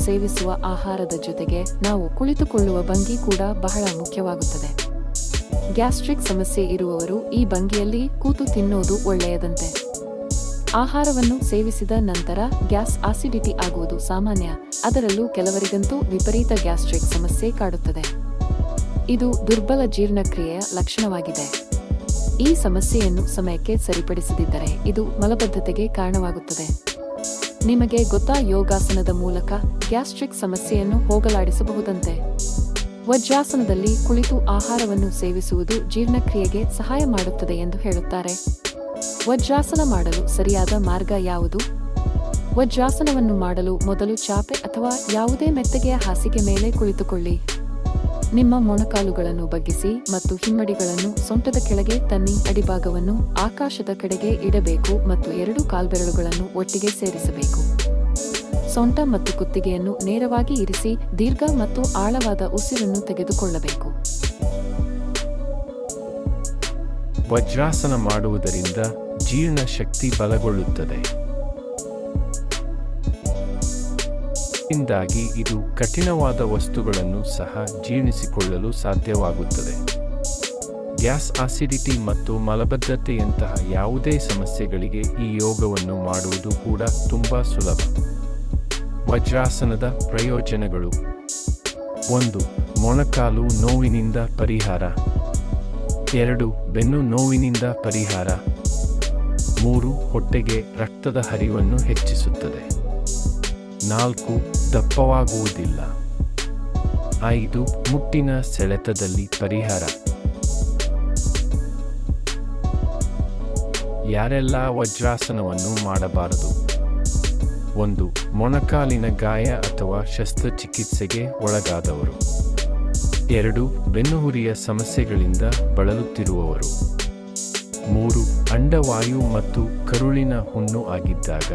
ಸೇವಿಸುವ ಆಹಾರದ ಜೊತೆಗೆ ನಾವು ಕುಳಿತುಕೊಳ್ಳುವ ಭಂಗಿ ಕೂಡ ಬಹಳ ಮುಖ್ಯವಾಗುತ್ತದೆ. ಗ್ಯಾಸ್ಟ್ರಿಕ್ ಸಮಸ್ಯೆ ಇರುವವರು ಈ ಭಂಗಿಯಲ್ಲಿ ಕೂತು ತಿನ್ನೋದು ಒಳ್ಳೆಯದಂತೆ. ಆಹಾರವನ್ನು ಸೇವಿಸಿದ ನಂತರ ಗ್ಯಾಸ್ ಆಸಿಡಿಟಿ ಆಗುವುದು ಸಾಮಾನ್ಯ, ಅದರಲ್ಲೂ ಕೆಲವರಿಗಂತೂ ವಿಪರೀತ ಗ್ಯಾಸ್ಟ್ರಿಕ್ ಸಮಸ್ಯೆ ಕಾಡುತ್ತದೆ. ಇದು ದುರ್ಬಲ ಜೀರ್ಣಕ್ರಿಯೆಯ ಲಕ್ಷಣವಾಗಿದೆ. ಈ ಸಮಸ್ಯೆಯನ್ನು ಸಮಯಕ್ಕೆ ಸರಿಪಡಿಸದಿದ್ದರೆ ಇದು ಮಲಬದ್ಧತೆಗೆ ಕಾರಣವಾಗುತ್ತದೆ. ನಿಮಗೆ ಗೊತ್ತಾ, ಯೋಗಾಸನದ ಮೂಲಕ ಗ್ಯಾಸ್ಟ್ರಿಕ್ ಸಮಸ್ಯೆಯನ್ನು ಹೋಗಲಾಡಿಸಬಹುದಂತೆ. ವಜ್ರಾಸನದಲ್ಲಿ ಕುಳಿತು ಆಹಾರವನ್ನು ಸೇವಿಸುವುದು ಜೀರ್ಣಕ್ರಿಯೆಗೆ ಸಹಾಯ ಮಾಡುತ್ತದೆ ಎಂದು ಹೇಳುತ್ತಾರೆ. ವಜ್ರಾಸನ ಮಾಡಲು ಸರಿಯಾದ ಮಾರ್ಗ ಯಾವುದು? ವಜ್ರಾಸನವನ್ನು ಮಾಡಲು ಮೊದಲು ಚಾಪೆ ಅಥವಾ ಯಾವುದೇ ಮೆತ್ತಗೆಯ ಹಾಸಿಗೆ ಮೇಲೆ ಕುಳಿತುಕೊಳ್ಳಿ. ನಿಮ್ಮ ಮೊಣಕಾಲುಗಳನ್ನು ಬಗ್ಗಿಸಿ ಮತ್ತು ಹಿಮ್ಮಡಿಗಳನ್ನು ಸೊಂಟದ ಕೆಳಗೆ ತನ್ನಿ. ಅಡಿಭಾಗವನ್ನು ಆಕಾಶದ ಕಡೆಗೆ ಇಡಬೇಕು ಮತ್ತು 2 ಕಾಲ್ಬೆರಳುಗಳನ್ನು ಒಟ್ಟಿಗೆ ಸೇರಿಸಬೇಕು. ಸೊಂಟ ಮತ್ತು ಕುತ್ತಿಗೆಯನ್ನು ನೇರವಾಗಿ ಇರಿಸಿ ದೀರ್ಘ ಮತ್ತು ಆಳವಾದ ಉಸಿರನ್ನು ತೆಗೆದುಕೊಳ್ಳಬೇಕು. ವಜ್ರಾಸನ ಮಾಡುವುದರಿಂದ ಜೀರ್ಣ ಶಕ್ತಿ ಬಲಗೊಳ್ಳುತ್ತದೆ. ಇಂದಾಗಿ ಇದು ಕಠಿಣವಾದ ವಸ್ತುಗಳನ್ನು ಸಹ ಜೀರ್ಣಿಸಿಕೊಳ್ಳಲು ಸಾಧ್ಯವಾಗುತ್ತದೆ. ಗ್ಯಾಸ್ ಆಸಿಡಿಟಿ ಮತ್ತು ಮಲಬದ್ಧತೆಯಂತಹ ಯಾವುದೇ ಸಮಸ್ಯೆಗಳಿಗೆ ಈ ಯೋಗವನ್ನು ಮಾಡುವುದು ಕೂಡ ತುಂಬಾ ಸುಲಭ. ವಜ್ರಾಸನದ ಪ್ರಯೋಜನಗಳು: 1. ಮೊಣಕಾಲು ನೋವಿನಿಂದ ಪರಿಹಾರ. 2. ಬೆನ್ನು ನೋವಿನಿಂದ ಪರಿಹಾರ. 3. ಹೊಟ್ಟೆಗೆ ರಕ್ತದ ಹರಿವನ್ನು ಹೆಚ್ಚಿಸುತ್ತದೆ. 4. ದಪ್ಪವಾಗುವುದಿಲ್ಲ. 5. ಮುಟ್ಟಿನ ಸೆಳೆತದಲ್ಲಿ ಪರಿಹಾರ. ಯಾರೆಲ್ಲ ವಜ್ರಾಸನವನ್ನು ಮಾಡಬಾರದು? 1. ಮೊಣಕಾಲಿನ ಗಾಯ ಅಥವಾ ಶಸ್ತ್ರಚಿಕಿತ್ಸೆಗೆ ಒಳಗಾದವರು. 2. ಬೆನ್ನುಹುರಿಯ ಸಮಸ್ಯೆಗಳಿಂದ ಬಳಲುತ್ತಿರುವವರು. 3. ಅಂಡವಾಯು ಮತ್ತು ಕರುಳಿನ ಹುಣ್ಣು ಆಗಿದ್ದಾಗ.